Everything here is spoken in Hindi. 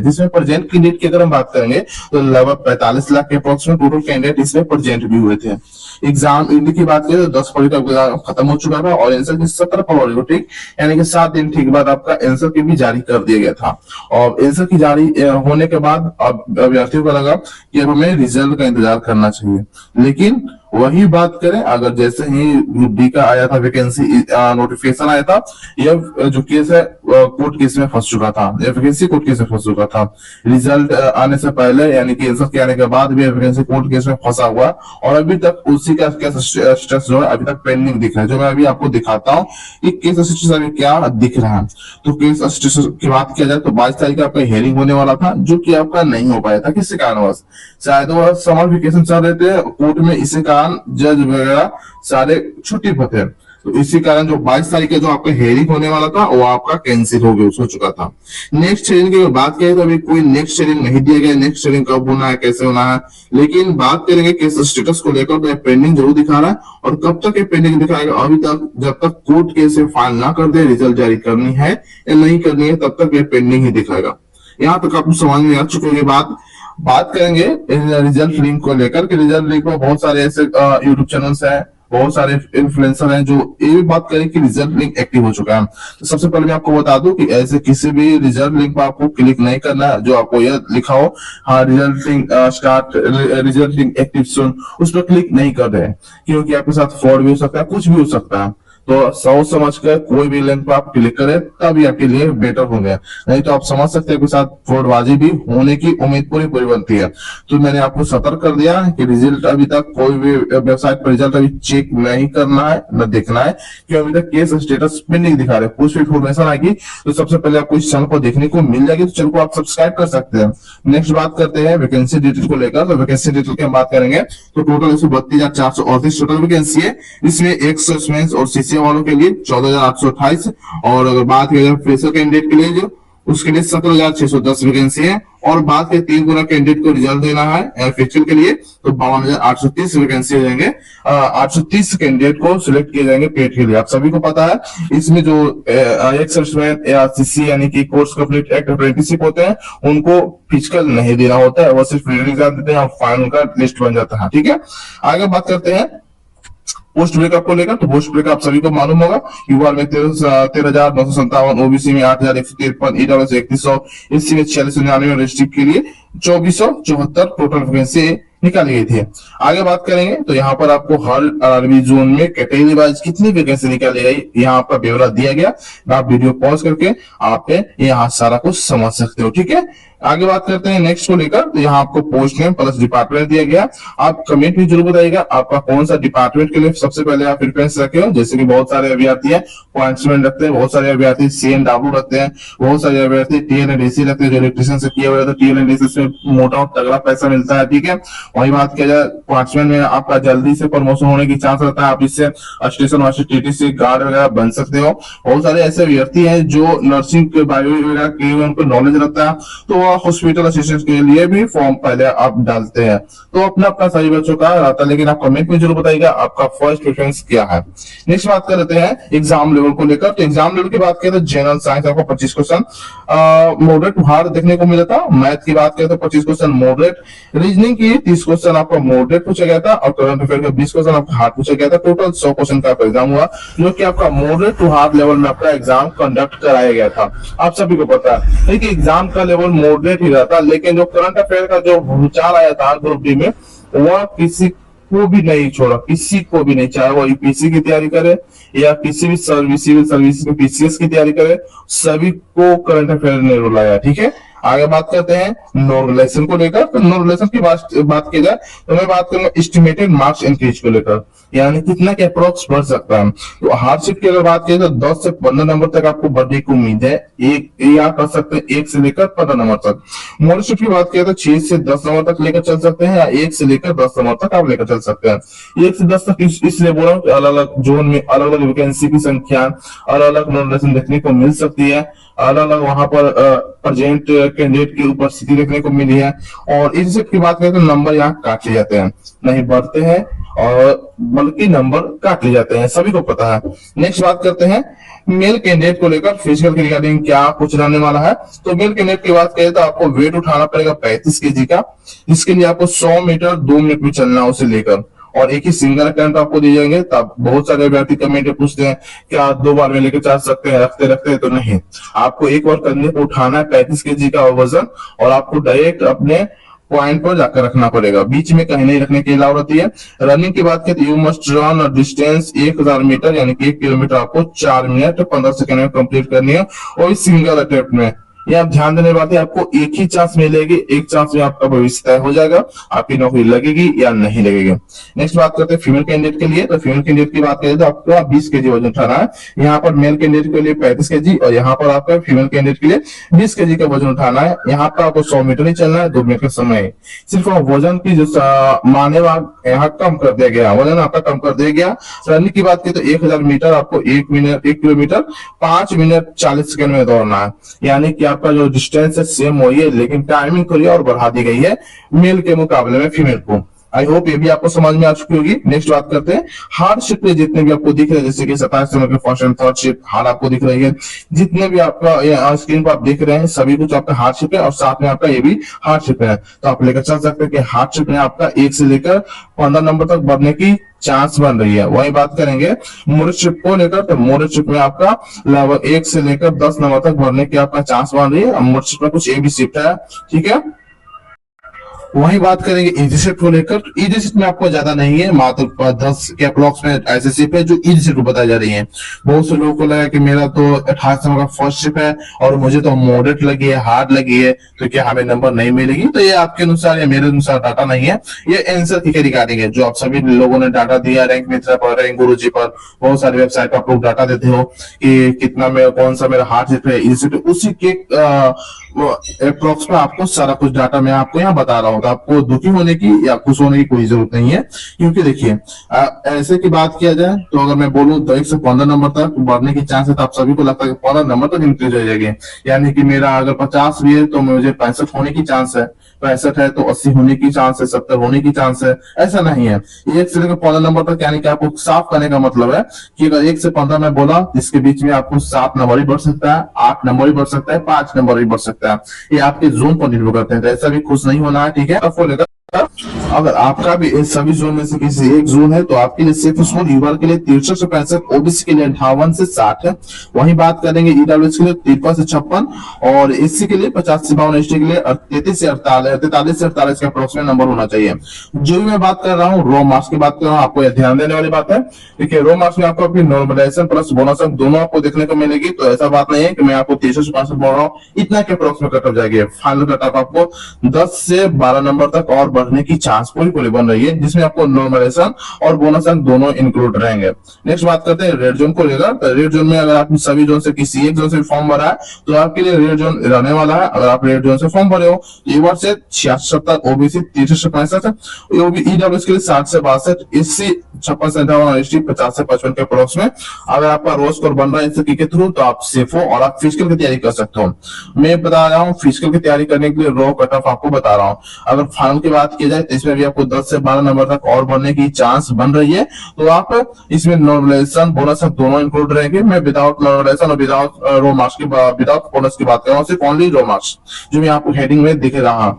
जिसमें प्रेजेंट कैंडिडेट की अगर हम बात करेंगे तो लगभग 45 लाख के अप्रोक्सीमेट टोटल कैंडिडेट इसमें प्रेजेंट भी हुए थे। एग्जाम इंडिया की बात करें तो 10 फरवरी का खत्म हो चुका था और आंसर की 17 फरवरी को ठीक यानी कि 7 दिन ठीक बाद आपका आंसर की भी जारी कर दिया गया था। और आंसर की जारी होने के बाद अब अभ्यर्थियों को लगा कि अब हमें रिजल्ट का इंतजार करना चाहिए, लेकिन वही बात करें अगर जैसे ही ग्रुप डी का आया था वैकेंसी नोटिफिकेशन आया था, यह जो केस है कोर्ट केस में फंस चुका था, यह वैकेंसी कोर्ट केस में फंस चुका था। रिजल्ट आने से पहले यानी कि आंसर के आने के बाद भी वैकेंसी कोर्ट केस में फंसा हुआ और अभी तक उसी का केस स्टेटस जो है अभी तक पेंडिंग दिख रहा है। जो मैं अभी आपको दिखाता हूँ कि केस स्टेटस अभी क्या दिख रहा है। तो केस स्टेटस की बात किया जाए तो 22 तारीख का आपका हियरिंग होने वाला था जो कि आपका नहीं हो पाया था। किसी कारणवश शायद वो समर वेकेशन चल रहे थे कोर्ट में, इसी कारण जज वगैरह सारे छुट्टी पर थे। तो इसी कारण जो 22 तारीख का जो आपका हेयरिंग होने वाला था वो आपका कैंसिल हो चुका था। नेक्स्ट हेयरिंग की बात करें तो अभी कोई नेक्स्ट हेयरिंग नहीं दिया गया, नेक्स्ट हेयरिंग कब होना है कैसे होना है, लेकिन बात करेंगे केस स्टेटस को लेकर तो पेंडिंग जरूर दिखा रहा है। और कब तक ये पेंडिंग दिखाएगा, अभी तक जब तक कोर्ट केस फाइल ना कर दे रिजल्ट जारी करनी है या नहीं करनी है तब तक ये पेंडिंग ही दिखाएगा। यहाँ तक आपको समझ में आ चुकी होगी बात करेंगे रिजल्ट लिंक को लेकर कि रिजल्ट लिंक में बहुत सारे ऐसे यूट्यूब चैनल्स हैं, बहुत सारे इन्फ्लुएंसर हैं जो ये भी बात करें कि रिजल्ट लिंक एक्टिव हो चुका है। तो सबसे पहले मैं आपको बता दूं कि ऐसे किसी भी रिजल्ट लिंक पर आपको क्लिक नहीं करना है जो आपको यह लिखा हो हाँ result link start result link active soon, उस पर क्लिक नहीं कर रहे हैं क्योंकि आपके साथ फ्रॉड भी हो सकता है, कुछ भी हो सकता है। तो सोच समझ कर कोई भी लिंक पर आप क्लिक करें तभी आपके लिए बेटर होंगे, नहीं तो आप समझ सकते हैं कि साथ फ्रॉडबाजी भी होने की उम्मीद पूरी बनती है। तो मैंने आपको सतर्क कर दिया कि रिजल्ट अभी तक कोई भी वेबसाइट पर रिजल्ट अभी चेक नहीं करना है न देखना है क्योंकि अभी तक केस स्टेटस पेंडिंग दिखा रहे। कुछ भी इन्फॉर्मेशन आएगी तो सबसे पहले आपको इस चैनल को देखने को मिल जाएगी, तो चैनल को आप सब्सक्राइब कर सकते हैं। नेक्स्ट बात करते हैं वैकेंसी डिटेल को लेकर। तो वैकेंसी डिटेल की हम बात करेंगे तो टोटल 132,438 टोटल वैकेंसी है। इसमें 100 मेंस और सीसी वालों के लिए 14,828 और अगर बात की जाए फ्रेशर कैंडिडेट के लिए जो उसके लिए 17,610 वैकेंसी है। और बात करें 3 गुना कैंडिडेट को रिजल्ट देना है फैक्चुअल के लिए तो 52,830 वैकेंसी हो जाएंगे। 830 कैंडिडेट को सिलेक्ट किए जाएंगे पेट के लिए। आप सभी को पता है इसमें जो एक्सर्विसमैन या सीसी यानी कि कोर्स कंप्लीट एक्ट अप्रेंटिसशिप होते हैं उनको फिजिकल नहीं देना होता है, वो सिर्फ रिटन एग्जाम देते हैं और फाइनल का लिस्ट बन जाता है। ठीक है, आगे बात करते हैं पोस्ट ब्रेकअप को लेकर। तो पोस्ट ब्रेकअप आप सभी को मालूम होगा यूआर में 13,957, ओबीसी में 8,153, ईडब्ल्यूएस 3,100, एससी में 4699, डिस्ट्रिक्ट के लिए 2,474 टोटल वैकेंसी निकाली गई थी। आगे बात करेंगे तो यहाँ पर आपको हर आरबी जोन में कैटेगरी वाइज कितनी वैकेंसी निकाली गई यहाँ आपका ब्यौरा दिया गया। आप वीडियो पॉज करके आप यहाँ सारा कुछ समझ सकते हो। ठीक है, आगे बात करते हैं नेक्स्ट को लेकर। तो यहाँ आपको पोस्ट नेम प्लस डिपार्टमेंट दिया गया। आप कमेंट भी जरूर बताइएगा आपका कौन सा डिपार्टमेंट के लिए सबसे पहले आप प्रेफरेंस रखे हो। जैसे कि बहुत सारे अभ्यर्थी है पॉइंट्समेंट रखते हैं, बहुत सारे अभ्यर्थी CNW रखते हैं, बहुत सारे अभ्यर्थी TNDC रखते हैं जो इलेक्ट्रिशियन से किया हुआ है। TNDC से मोटा और तगड़ा पैसा मिलता है। ठीक है, वही बात किया जाए पॉइंट्समेंट में आपका जल्दी से प्रमोशन होने की चांस रहता है, आप इससे स्टेशन मास्टर TTC गार्ड वगैरह बन सकते हो। बहुत सारे ऐसे अभ्यर्थी हैं जो नर्सिंग के बायो वगैरह के उनको नॉलेज रहता है तो हॉस्पिटल असिस्टेंट के लिए भी फॉर्म पहले आप डालते हैं। तो अपना अपना सही बच्चों का रहता है, लेकिन आप कमेंट में जरूर बताइएगा आपका फर्स्ट प्रेफरेंस क्या है। नेक्स्ट बात कर लेते हैं एग्जाम लेवल को लेकर। तो एग्जाम लेवल की बात करें तो जनरल साइंस आपको 25 क्वेश्चन मॉडरेट हार्ड देखने को मिला था। मैथ की बात करें तो 25 क्वेश्चन मॉडरेट, रीजनिंग की 30 क्वेश्चन आपका मॉडरेट पूछा गया था और करंट अफेयर का 20 क्वेश्चन आपका हार्ड पूछा गया था। टोटल 100 क्वेश्चन का एग्जाम हुआ जो कि आपका मॉडरेट टू हार्ड लेवल में आपका एग्जाम कंडक्ट कराया गया था। आप सभी को पता है कि एग्जाम का लेवल मॉडरेट ही रहता, लेकिन जो करंट अफेयर का जो भूचाल आया था ग्रुप डी में वह किसी को भी नहीं छोड़ा, किसी को भी नहीं, चाहे वो यूपीएससी की तैयारी करे या किसी भी सिविल सर्विस में PCS की तैयारी करे, सभी को करंट अफेयर ने रुलाया। ठीक है, आगे बात करते हैं नो रिलेशन को लेकर। तो नो रिलेशन की बात की जाए तो मैं बात करूंगा एस्टिमेटेड मार्क्स इंक्रीज को लेकर, यानी कितना के अप्रोक्स बढ़ सकता है। तो हार्डशिप की अगर बात की तो 10 से 15 नंबर तक आपको बढ़ने की उम्मीद है। एक आप कर सकते हैं 1 से लेकर 15 नंबर तक। मॉडरेट की बात किया तो 6 से 10 नंबर तक लेकर चल सकते हैं या 1 से लेकर 10 नंबर तक आप लेकर चल सकते हैं। 1 से 10 तक इसलिए बोल रहा हूँ अलग अलग जोन में अलग अलग वैकेंसी की संख्या अलग अलग नो रिलेशन देखने को मिल सकती है, अलग अलग वहां पर प्रेजेंट कैंडिडेट की उपस्थिति देखने को मिली है। और इन सब की बात करें तो नंबर यहाँ काट लिए जाते हैं, नहीं बढ़ते हैं और बल्कि नंबर काट लिए जाते हैं, सभी को पता है। नेक्स्ट बात करते हैं मेल कैंडिडेट को लेकर फिजिकल के रिगार्डिंग क्या कुछ रहने वाला है। तो मेल कैंडिडेट की बात करें तो आपको वेट उठाना पड़ेगा 35 केजी का। इसके लिए आपको 100 मीटर 2 मिनट में चलना है उसे लेकर, और एक ही सिंगल अटेम्प्ट आपको दिए जाएंगे। तब बहुत सारे व्यक्ति कमेंट में पूछते हैं क्या 2 बार में लेकर चल सकते हैं, रखते रखते, तो नहीं, आपको एक बार कंधे को उठाना है 35 केजी का वजन, और आपको डायरेक्ट अपने पॉइंट पर जाकर रखना पड़ेगा, बीच में कहीं नहीं रखने की अलाउ रहती है। रनिंग की बात करें तो you must run distance 1000 metre यानी कि 1 किलोमीटर आपको 4 मिनट 15 सेकंड में कंप्लीट करनी है, और सिंगल अटेम्प्ट में। ये आप ध्यान देने वाली, आपको एक ही चांस मिलेगी, एक चांस में आपका भविष्य तय हो जाएगा, आपकी नौकरी लगेगी या नहीं लगेगी। नेक्स्ट बात करते हैं फीमेल कैंडिडेट के लिए। तो फीमेल कैंडिडेट की बात करें तो आपको 20 केजी वजन उठाना है। यहाँ पर मेल कैंडिडेट के लिए 35 केजी, और यहाँ पर आपका फीमेल कैंडिडेट के लिए 20 केजी का वजन उठाना है। यहाँ पर आपको 100 मीटर ही चलना है 2 मिनट का समय। सिर्फ वजन की जो माने यहाँ कम कर दिया गया, वजन आपका कम कर दिया गया। रनिंग की बात करें तो 1000 मीटर आपको 1 किलोमीटर 5 मिनट 40 सेकंड में दौड़ना है, यानी कि आपका जो डिस्टेंस है सेम वही है, लेकिन टाइमिंग थोड़ी और बढ़ा दी गई है मेल के मुकाबले में फीमेल को। आई होप ये भी आपको समझ में आ चुकी होगी। नेक्स्ट बात करते हैं हार्ड शिफ्ट पे जितने भी आपको दिख रहे हैं, जैसे कि 27 नंबर के first and third shift hard आपको दिख रही है, जितने भी आपका स्क्रीन पर आप देख रहे हैं सभी कुछ आपका हार्ड शिफ्ट है, और साथ में आपका ये भी हार्ड शिफ्ट है। तो आप लेकर चल सकते हैं कि हार्ड शिफ्ट में आपका 1 से लेकर 15 नंबर तक बढ़ने की चांस बन रही है। वही बात करेंगे मोरिट शिफ्ट को लेकर, तो मोरिट शिफ्ट में आपका लगभग 1 से लेकर 10 नंबर तक बढ़ने की आपका चांस बन रही है। मोरिट शिफ्ट में कुछ ए भी शिफ्ट है, ठीक है। वही बात करेंगे इजी शिफ्ट को लेकर। इजी शिफ्ट में आपको ज्यादा नहीं है, मात्र 10 के अप्रोक्स में ऐसे शिफ्ट है जो इजी शिफ्ट बताई जा रही है। बहुत से लोगों को लगा कि मेरा तो 28 नंबर का फर्स्ट शिफ्ट है और मुझे तो मॉडरेट लगी है, हार्ड लगी है, तो क्या हमें नंबर नहीं मिलेगी? तो ये आपके अनुसार या मेरे अनुसार डाटा नहीं है, ये आंसर की रिगार्डिंग है जो आप सभी लोगों ने डाटा दिया रैंक मित्रा पर, रैंक गुरुजी पर, बहुत सारी वेबसाइट पर आप लोग डाटा देते हो कि कितना मेरा कौन सा मेरा हार्ड शिफ्ट है, इजी शिफ्ट, उसी के अप्रोक्स में आपको सारा कुछ डाटा मैं आपको यहाँ बता रहा हूँ। तो आपको दुखी होने की या खुश होने की कोई जरूरत नहीं है, क्योंकि देखिए ऐसे की बात किया जाए तो अगर मैं बोलूं तो 1 से 15 नंबर तक बढ़ने की चांस है, तो आप सभी को लगता है कि 15 नंबर तक इंक्रीज हो जाएगी, यानी कि मेरा अगर 50 भी है तो मुझे 65 होने की चांस है, 65 है तो 80 होने की चांस है, 70 होने की चांस है। ऐसा नहीं है, 1 से लेकर 15 नंबर तक, यानी कि आपको साफ करने का मतलब है कि अगर 1 से 15 में बोला, इसके बीच में आपको 7 नंबर ही बढ़ सकता है, 8 नंबर ही बढ़ सकता है, 5 नंबर ही बढ़ सकता है। ये आपके जोन पर निर्भर करते हैं, तो ऐसा भी खुश नहीं होना है, ठीक है। अगर आपका भी इस सभी जोन में से किसी एक जोन है तो आपके लिए सेफ जोन यूआर के लिए 63 से 65, ओबीसी के लिए 58 से 60 है। वहीं बात करेंगे ईडब्ल्यूएस के लिए 53 से 56, और एससी के लिए 50 से 52, एसटी के लिए 33 से 48 का अप्रोक्सीमेट नंबर होना चाहिए। जो भी मैं बात कर रहा हूँ रो मार्क्स की बात कर रहा हूँ, आपको ध्यान देने वाली बात है। देखिए रो मार्क्स में आपको अपनी नॉर्मलाइजेशन प्लस बोनस दोनों आपको देखने को मिलेगी, तो ऐसा बात नहीं है कि मैं आपको 63 से 65 बोल रहा हूँ, इतना के अप्रोक्सीमेट कटअप जाएगी। फाइनल कटअप आपको 10 से 12 नंबर तक और बढ़ने की चांस पूरी बन रही है, जिसमें आपको नॉर्मलाइजेशन और बोनस अंक दोनों इंक्लूड रहेंगे। नेक्स्ट बात करते हैं रेड जोन को लेकर। तो रेड जोन में अगर आप सभी जोन से किसी एक जोन से फॉर्म भरा है तो आपके लिए रेड जोन रहने वाला है। अगर आप रेड जोन से फॉर्म भरे हो तो ईवर से 66 तक, ओबीसी 33 से 65, ईडब्ल्यूएस के लिए 60 से 62, एससी 56 से 58, एसटी 50 से 55 के अप्रोक्स में। अगर आपका रो स्कोर बन रहा है इस के थ्रू तो आप सेफ हो और आप फिजिकल की तैयारी कर सकते हो। मैं बता रहा हूँ फिजिकल की तैयारी करने के लिए रो कट ऑफ आपको बता रहा हूँ। अगर फाइनल की बात की जाए तो इसमें भी आपको 10 से 12 नंबर तक और बढ़ने की चांस बन रही है, तो आप इसमें नॉर्मलाइजेशन बोनस दोनों इंक्लूड रहेंगे। मैं विदाउट नॉर्मलाइजेशन और विदाउट रो मार्क्स की विदाउट बोनस की बात कर रहा हूँ, सिर्फ ओनली रो मार्क्स जो मैं आपको हेडिंग में दिख रहा।